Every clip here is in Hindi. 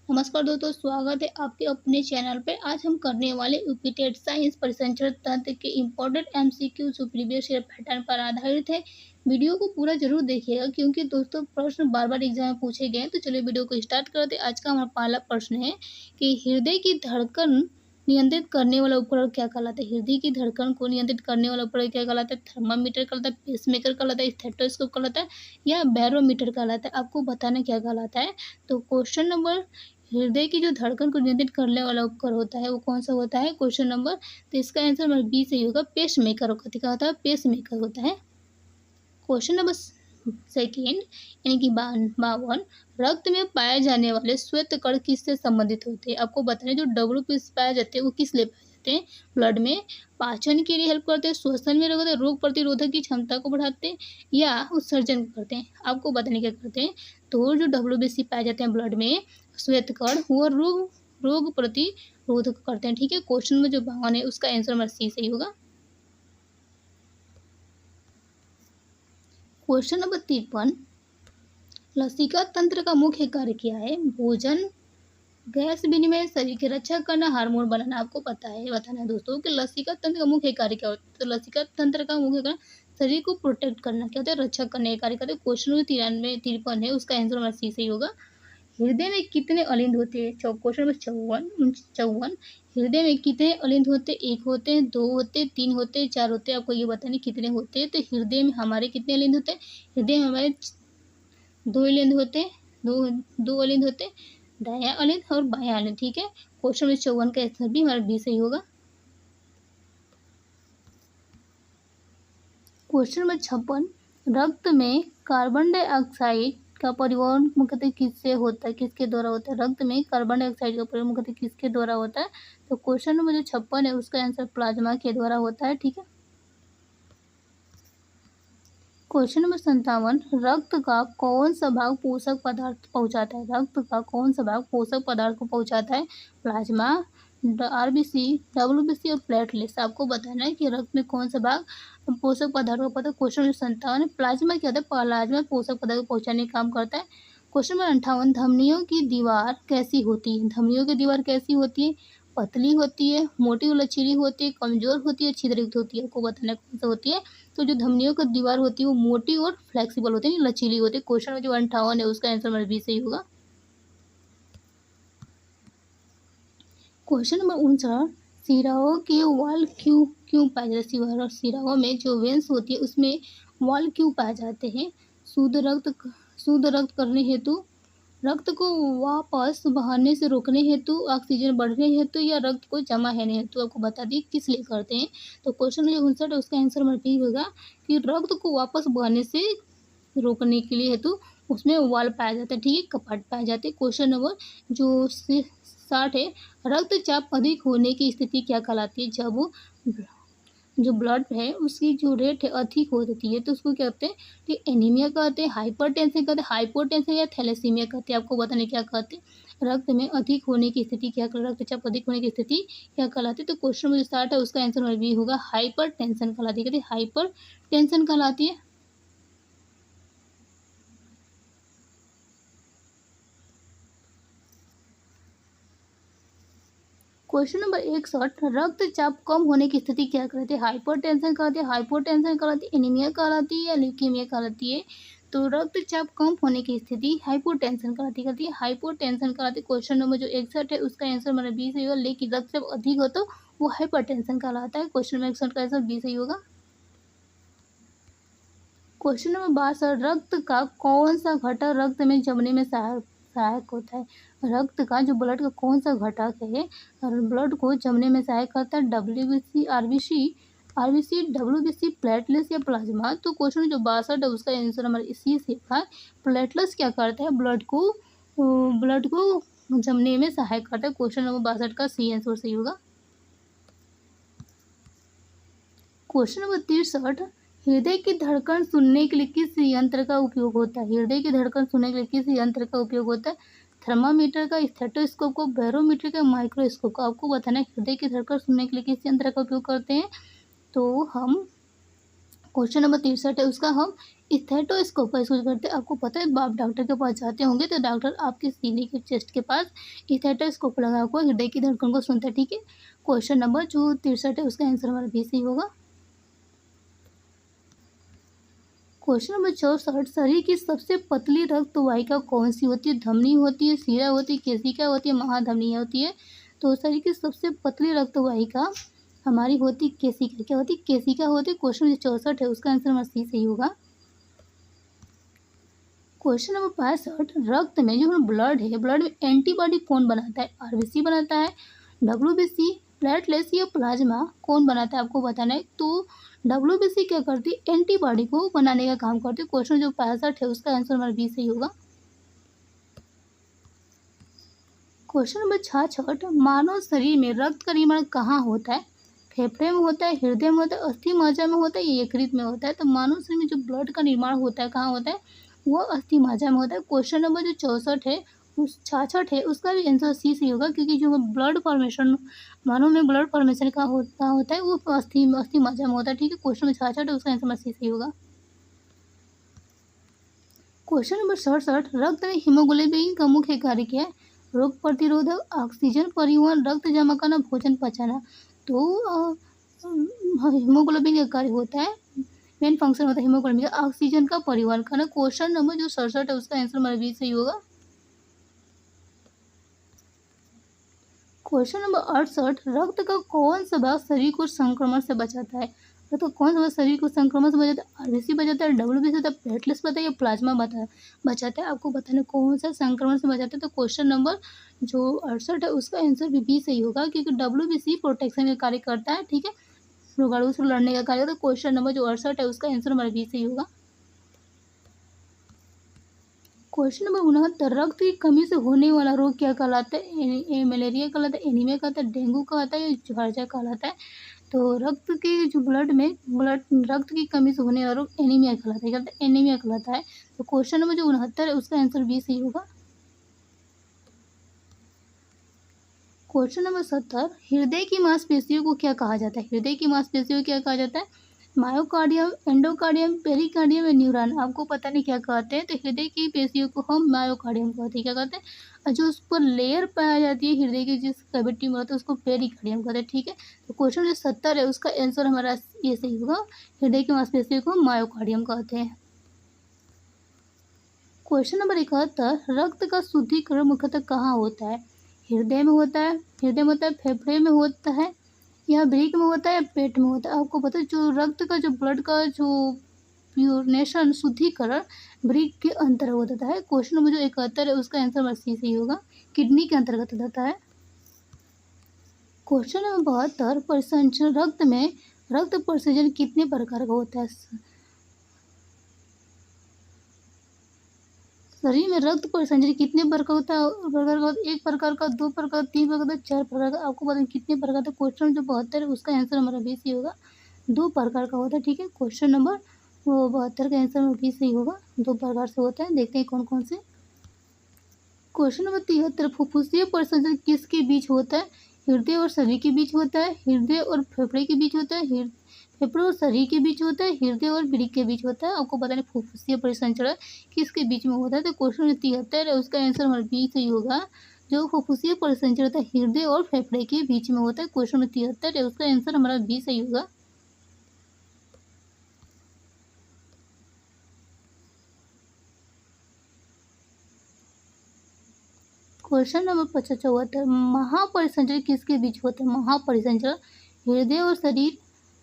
नमस्कार दोस्तों, स्वागत है आपके अपने चैनल पे। आज हम करने वाले यूपीटेट साइंस परिसंचरण तंत्र के इम्पोर्टेंट एमसीक्यू जो प्रीवियस ईयर पैटर्न पर आधारित है। वीडियो को पूरा जरूर देखिएगा क्योंकि दोस्तों प्रश्न बार बार एग्जाम में पूछे गए हैं। तो चलिए वीडियो को स्टार्ट करते हैं। आज का हमारा पहला प्रश्न है कि हृदय की धड़कन नियंत्रित करने वाला उपकरण क्या कहलाता है। हृदय की धड़कन को नियंत्रित करने वाला उपकरण क्या कहलाता है। थर्मामीटर कहलाता है, पेसमेकर कहलाता है, स्टेथोस्कोप कहलाता है या बैरोमीटर कहलाता है। आपको बताना क्या कहलाता है। तो क्वेश्चन नंबर, हृदय की जो धड़कन को नियंत्रित करने वाला उपकरण होता है वो कौन सा होता है। क्वेश्चन नंबर, तो इसका आंसर नंबर बी सही होगा, पेस मेकर क्या होता है, पेस मेकर होता है। क्वेश्चन नंबर सेकेंड यानी कि 52, रक्त में पाए जाने वाले श्वेत कण किससे संबंधित होते हैं। आपको बताना है जो WBC पाए जाते हैं वो किस लिए पाए जाते हैं। ब्लड में, पाचन के लिए हेल्प करते हैं, श्वसन में करते हैं, रोग प्रतिरोधक की क्षमता को बढ़ाते हैं या उत्सर्जन करते हैं। आपको बताने क्या करते हैं। तो जो WBC पाए जाते हैं ब्लड में श्वेत कण वो रोग प्रतिरोधक करते हैं। ठीक है, क्वेश्चन में जो 52 है उसका आंसर नंबर सी सही होगा। क्वेश्चन नंबर 53, लसिका तंत्र का मुख्य कार्य क्या है। भोजन, गैस विनिमय, शरीर की रक्षा करना, हार्मोन बनाना। आपको बताना है दोस्तों कि लसिका तंत्र का मुख्य कार्य क्या होता है। तो लसिका तंत्र का मुख्य कार्य शरीर को प्रोटेक्ट करना क्या होता है, रक्षा करने का कार्य करते हैं। क्वेश्चन नंबर 53 है उसका आंसर नंबर सी सही होगा। हृदय में कितने अलिंद होते हैं। क्वेश्चन नंबर 54, हृदय में कितने अलिंद होते हैं। 1 होते हैं, 2 होते हैं, 3 होते हैं, 4 होते हैं। आपको ये बताने कितने होते हैं। तो हृदय में हमारे कितने अलिंद होते हैं। हृदय में हमारे 2 अलिंद होते हैं, दो अलिंद होते हैं, दायां अलिंद और बायां अलिंद। ठीक है, क्वेश्चन नंबर 54 का आंसर भी हमारा बी सही होगा। क्वेश्चन नंबर 56, रक्त में कार्बन डाइऑक्साइड का परिवहन मुख्यतः किससे होता है, किसके द्वारा होता है। रक्त में कार्बन डाइऑक्साइड का परिवहन मुख्यतः किसके द्वारा होता है। तो क्वेश्चन नंबर जो 56 है उसका आंसर प्लाज्मा के द्वारा होता है। ठीक है, क्वेश्चन नंबर 57, रक्त का कौन सा भाग पोषक पदार्थ पहुंचाता है। रक्त का कौन सा भाग पोषक पदार्थ को पहुंचाता है। प्लाज्मा, RBC, WBC और प्लेटलेट्स। आपको बताना है कि रक्त में कौन सा भाग पोषक पदार्थ को पता है। क्वेश्चन नंबर 57, प्लाज्मा क्या होता है। प्लाज्मा पोषक पदार्थ को पहुंचाने का काम करता है। क्वेश्चन नंबर 58, धमनियों की दीवार कैसी होती है। धमनियों की दीवार कैसी होती है। पतली होती है, मोटी और लचीली होती है, कमजोर होती है, छिद्रित होती है। आपको बताना कौन सा होती है। तो जो धमनियों की दीवार होती है वो मोटी और फ्लेक्सिबल होती है, लचीली होती है। क्वेश्चन में जो 58 है उसका आंसर नंबर बी सही होगा। क्वेश्चन नंबर 59, सिराओं के वाल क्यों क्यों पाए जाते हैं। सिराओं में जो वेंस होती है उसमें वाल क्यों पाए जाते हैं। शुद्ध रक्त करने हेतु, रक्त को वापस बहाने से रोकने हेतु, ऑक्सीजन बढ़ने हेतु या रक्त को जमा रहने हेतु। आपको बता दी किस लिए करते हैं। तो क्वेश्चन जो 59 है उसका आंसर नंबर बी होगा कि रक्त को वापस बहाने से रोकने के लिए हेतु उसमें वाल पाया जाता है। ठीक है, कपाट पाए जाते हैं। क्वेश्चन नंबर जो 60 है, रक्तचाप अधिक होने की स्थिति क्या कहलाती है। जब जो ब्लड है उसकी जो रेट है अधिक हो जाती है तो उसको क्या कहते हैं। तो एनीमिया कहते हैं, हाइपरटेंशन कहते हैं, हाइपोटेंशन या थैलेसीमिया कहते हैं। आपको बताने क्या कहते हैं। रक्त में अधिक होने की स्थिति क्या कहलाती है, रक्तचाप अधिक होने की स्थिति क्या कहलाती है। तो क्वेश्चन नंबर 60 है उसका आंसर भी होगा हाइपर टेंशन कहलाती है। कहते हैं हाइपर टेंशन कहलाती है। क्वेश्चन नंबर 61, रक्तचाप कम होने की स्थिति क्या कहलाती है। हाइपरटेंशन कहलाती है, हाइपोटेंशन कहलाती है, एनीमिया कहलाती है या ल्यूकीमिया कहलाती है। तो रक्तचाप कम होने की स्थिति हाइपोटेंशन कहलाती है, हाइपोटेंशन कहलाती है। क्वेश्चन नंबर जो 61 है उसका आंसर हमारा बी सही होगा। लेकिन रक्तचाप अधिक हो तो वो हाइपरटेंशन कहलाता है। क्वेश्चन नंबर 61 का आंसर बी सही होगा। क्वेश्चन नंबर 62, रक्त का कौन सा घटक रक्त में जमने में सहायक होता है। रक्त का जो ब्लड का कौन सा घटक है ब्लड को जमने में सहायक करता है। WBC, RBC, WBC, प्लेटलेट्स या प्लाज्मा। तो क्वेश्चन जो 62 है उसका आंसर हमारा सी से था। प्लेटलेट्स क्या करता है, ब्लड को जमने में सहायक करता है। क्वेश्चन नंबर 62 का सी आंसर सही होगा। क्वेश्चन नंबर 63, हृदय की धड़कन सुनने के लिए किस यंत्र का उपयोग होता है। हृदय की धड़कन सुनने के लिए किस यंत्र का उपयोग होता है। थर्मामीटर का, स्टेथोस्कोप को, बैरोमीटर का, माइक्रोस्कोप का। आपको बताना है हृदय की धड़कन सुनने के लिए किस यंत्र का उपयोग करते हैं। तो हम क्वेश्चन नंबर 63 है, उसका हम स्टेथोस्कोप का यूज करते हैं। आपको पता है आप डॉक्टर के पास जाते होंगे तो डॉक्टर आपके सीने के चेस्ट के पास स्टेथोस्कोप लगा हुआ हृदय की धड़कन को सुनता है, ठीक है। क्वेश्चन नंबर जो 63 है उसका आंसर हमारा बी सही होगा। क्वेश्चन नंबर 64, शरीर की सबसे पतली रक्त वाहिका कौन सी होती है? धमनी होती है, शिरा होती है, केशिका होती है, महाधमनी होती है। तो शरीर की सबसे पतली रक्त वाहिका हमारी होती केशिका। क्या होती? केशिका होती। क्वेश्चन नंबर 64 है उसका आंसर हमारा सी सही होगा। क्वेश्चन नंबर 65, रक्त में जो ब्लड है, ब्लड में एंटीबॉडी कौन बनाता है? आरबीसी बनाता है, डब्ल्यूबीसी, प्लेटलेट्स या प्लाज्मा कौन बनाता है? आपको बताना है। तो डब्ल्यूबीसी क्या करती है? एंटीबॉडी को बनाने का काम करती है। क्वेश्चन जो 65 है उसका आंसर हमारा बी सही होगा। क्वेश्चन नंबर 66, मानव शरीर में रक्त का निर्माण कहाँ होता है? फेफड़े में होता है, हृदय में होता है, अस्थि मज्जा में होता है या यकृत में होता है? तो मानव शरीर में जो ब्लड का निर्माण होता है कहाँ होता है? वो अस्थि मज्जा में होता है। क्वेश्चन नंबर जो 64 है उस 66 है उसका भी आंसर सी सही होगा, क्योंकि जो ब्लड फॉर्मेशन मानव में ब्लड फॉर्मेशन का होता है वो अस्थि मज्जा में होता है, ठीक है। क्वेश्चन नंबर 66 है उसका आंसर सी सही होगा। क्वेश्चन नंबर 67, रक्त में हीमोग्लोबिन का मुख्य कार्य क्या है? रोग प्रतिरोधक, ऑक्सीजन परिवहन, रक्त जमा करना, भोजन पचाना। तो हीमोग्लोबिन का कार्य होता है, मेन फंक्शन होता है हीमोग्लोबिन का ऑक्सीजन का परिवहन करना। क्वेश्चन नंबर जो 67 है उसका आंसर हमारा बी सही होगा। क्वेश्चन नंबर 68, रक्त का कौन सा भाग शरीर को संक्रमण से बचाता है? रक्त का कौन सा भाग शरीर को संक्रमण से बचाता है? आरबीसी बचाता है, डब्ल्यूबीसी बचाता है, प्लेटलेट्स बचाता है या प्लाज्मा बचाता है? आपको बताना कौन सा संक्रमण से बचाता है। तो क्वेश्चन नंबर जो 68 है उसका आंसर भी सही होगा, क्योंकि डब्ल्यूबीसी प्रोटेक्शन का कार्य करता है, ठीक है, रोगाणु से लड़ने का कार्य होता है। क्वेश्चन नंबर जो 68 है उसका आंसर हमारा बी सही होगा। क्वेश्चन नंबर 69, रक्त की कमी से होने वाला रोग क्या कहलाता है? मलेरिया कहलाता है, एनीमिया कहलाता है, डेंगू कहलाता है या ज्वारजा कहलाता है? तो रक्त के जो ब्लड रक्त की कमी से होने वाला रोग एनीमिया कहलाता है, कहलाता है एनीमिया कहलाता है। तो क्वेश्चन नंबर जो 69 है उसका आंसर बी सही होगा। क्वेश्चन नंबर 70, हृदय की मांसपेशियों को क्या कहा जाता है? हृदय की मांसपेशियों को क्या कहा जाता है? मायोकार्डियम, एंडोकार्डियम, पेरिकार्डियम या न्यूरॉन? आपको पता नहीं क्या कहते हैं। तो हृदय की पेशियों को हम मायोकार्डियम कहते हैं। क्या कहते हैं? और जो उस पर लेयर पाया जाती है हृदय की जिस कैविटी में होता है उसको पेरिकार्डियम कहते हैं, ठीक है। तो क्वेश्चन जो 70 है उसका आंसर हमारा ये सही होगा, हृदय की मांसपेशियों को मायोकार्डियम कहते हैं। क्वेश्चन नंबर 71, रक्त का शुद्धिकरण मुख्यतः कहाँ होता है? हृदय में होता है, फेफड़े में होता है या ब्रेक में होता है या पेट में होता है? आपको पता है जो रक्त का जो ब्लड का जो प्योरनेशन शुद्धिकरण ब्रेक के अंतर्गत होता है। क्वेश्चन नंबर जो 71 है उसका आंसर हमारा सी सही होगा, किडनी के अंतर्गत होता है। क्वेश्चन नंबर 72, परिसंचरण रक्त में रक्त परिसंचरण कितने प्रकार का होता है? शरीर में रक्त परिसंचरण कितने प्रकार होता है? एक प्रकार का, दो प्रकार, तीन प्रकार, चार प्रकार का। आपको पता है कितने प्रकार का? क्वेश्चन जो 72 है उसका आंसर हमारा बी सही होगा, दो प्रकार का होता है, ठीक है। क्वेश्चन नंबर 72 का आंसर बी सही होगा, दो प्रकार से होता है। देखते हैं कौन कौन से। क्वेश्चन नंबर 73, फुफ्फुसीय परिसंचरण किसके बीच होता है? हृदय और शरीर के बीच होता है, हृदय और फेफड़े के बीच होता है, फेफड़े और शरीर के बीच होता है, हृदय और वृक्क के बीच होता है। आपको पता नहीं फुफ्फुसीय परिसंचरण किसके बीच में होता है। तो क्वेश्चन 73 है उसका आंसर हमारा बी सही होगा, जो फुफ्फुसीय परिसंचरण होता है हृदय और फेफड़े के बीच में होता है। क्वेश्चन 73 है उसका आंसर हमारा बी सही होगा। क्वेश्चन नंबर 74, महापरिसंचरण किसके बीच होता है? महापरिसंचरण हृदय और शरीर,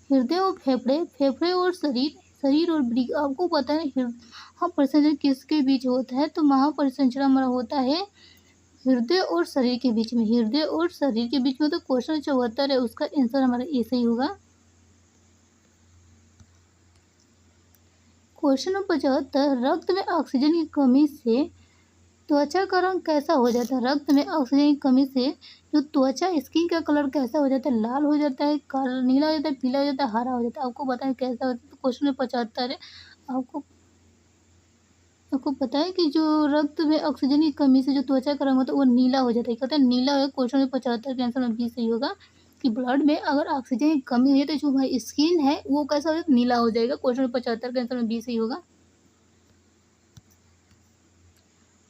हृदय और फेफड़े, फेफड़े और शरीर, शरीर और वृक्क। आपको पता है महापरिसंचरण किसके बीच होता है? तो महापरिसंचरण हमारा होता है हृदय और शरीर के बीच में, हृदय और शरीर के बीच में। तो क्वेश्चन 74 है उसका आंसर हमारा ए सही होगा। क्वेश्चन नंबर 75, रक्त में ऑक्सीजन की कमी से त्वचा का रंग कैसा हो जाता है? रक्त में ऑक्सीजन की कमी से जो त्वचा स्किन का कलर कैसा हो जाता है? लाल हो जाता है, काला, नीला हो जाता है, पीला हो जाता है, हरा हो जाता है? आपको बताएं कैसा होता है। तो क्वेश्चन में 75 है, आपको आपको पता है कि जो रक्त में ऑक्सीजन की कमी से जो त्वचा का रंग होता है वो नीला हो जाता है। कहता है नीला है। क्वेश्चन में 75 का आंसर में बी सही होगा कि ब्लड में अगर ऑक्सीजन की कमी हुई है तो जो हमारी स्किन है वो कैसा हो जाएगा, नीला हो जाएगा। क्वेश्चन नंबर 75 का आंसर में बी सही होगा।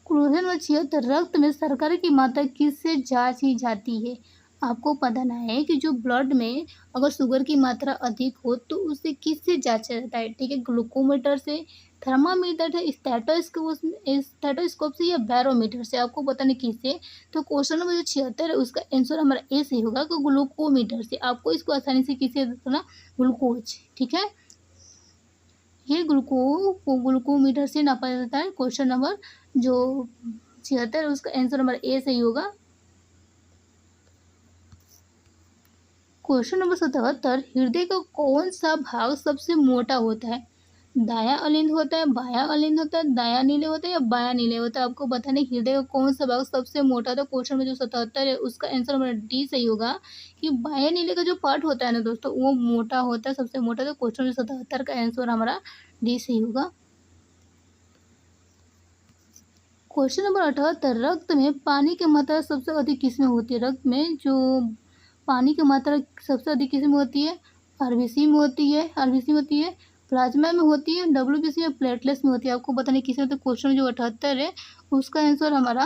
क्वेश्चन नंबर 76, रक्त में शर्करा की मात्रा किससे जांची जाती है? आपको बताना है कि जो ब्लड में अगर शुगर की मात्रा अधिक हो तो उसे किससे जांचा जाता है? ठीक है, ग्लूकोमीटर से, थर्मामीटर है, स्टेथोस्कोप से या बैरोमीटर से। आपको बताना किससे। तो क्वेश्चन नंबर जो 76 है उसका आंसर हमारा ए सही होगा कि ग्लूकोमीटर से। आपको इसको आसानी से किससे करना, ग्लूकोज। ठीक है, ये ग्लूकोमीटर से नापा जाता है। क्वेश्चन नंबर जो 76 है उसका आंसर नंबर ए सही होगा। क्वेश्चन नंबर 77, हृदय का कौन सा भाग सबसे मोटा होता है? दायां अलिंद होता है, बायां अलिंद होता है, दायां नीले होता है या बायां नीले होता है? आपको बताना है हृदय का कौन सा भाग सबसे मोटा होता है। क्वेश्चन में जो 77 है उसका आंसर हमारा डी सही होगा कि बायां नीले का जो पार्ट होता है ना दोस्तों वो मोटा होता है, सबसे मोटा। तो क्वेश्चन में 77 का आंसर हमारा डी सही होगा। क्वेश्चन नंबर 78, रक्त में पानी की मात्रा सबसे अधिक किसमें होती है? रक्त में जो पानी की मात्रा सबसे अधिक किसमें होती है? आरबीसी में होती है, प्लाज्मा में होती है, डब्ल्यूबीसी में, प्लेटलेट्स में होती है। आपको बताने किसमें। तो क्वेश्चन जो 78 है उसका आंसर हमारा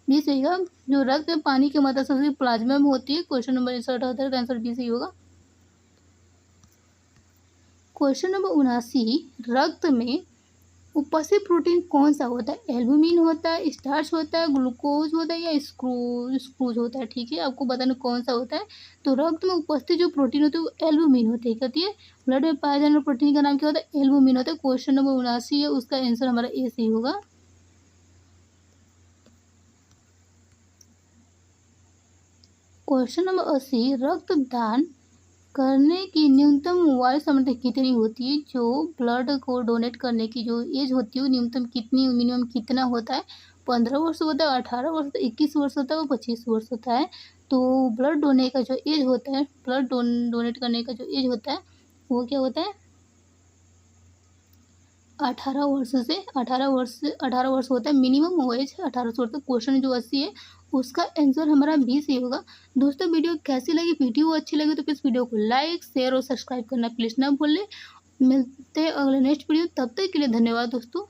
बी सही होगा। जो रक्त में पानी की मात्रा सबसे प्लाज्मा में होती है। क्वेश्चन नंबर 78 का आंसर बी सही होगा। क्वेश्चन नंबर 79, रक्त में उपस्थित प्रोटीन कौन सा होता है? एल्बुमिन होता है, स्टार्च होता है, ग्लूकोज होता है या स्क्रूज होता है? ठीक है, आपको बताना कौन सा होता है। तो रक्त में उपस्थित जो प्रोटीन होती है वो एल्बुमिन होती है। कहती है ब्लड में पाए जाने वाले प्रोटीन का नाम क्या होता है? एल्बुमिन होता है। क्वेश्चन नंबर 79 है उसका आंसर हमारा ए सही होगा। क्वेश्चन नंबर 80, रक्तदान करने की न्यूनतम वायु सामर्थ्य कितनी होती है? जो ब्लड को डोनेट करने की जो एज होती है वो न्यूनतम कितनी, मिनिमम कितना होता है? 15 वर्ष होता है, 18 वर्ष होता है, 21 वर्ष होता है और 25 वर्ष होता है। तो ब्लड डोने का जो एज होता है, ब्लड डोनेट करने का जो एज होता है वो क्या होता है? 18 वर्ष होता है। मिनिमम एज 18 वर्ष होता है। क्वेश्चन जो 80 है उसका आंसर हमारा बी सही होगा। दोस्तों वीडियो कैसी लगी? वीडियो अच्छी लगी तो प्लीज़ वीडियो को लाइक, शेयर और सब्सक्राइब करना प्लीज़ ना भूलें। मिलते हैं अगले नेक्स्ट वीडियो, तब तक के लिए धन्यवाद दोस्तों।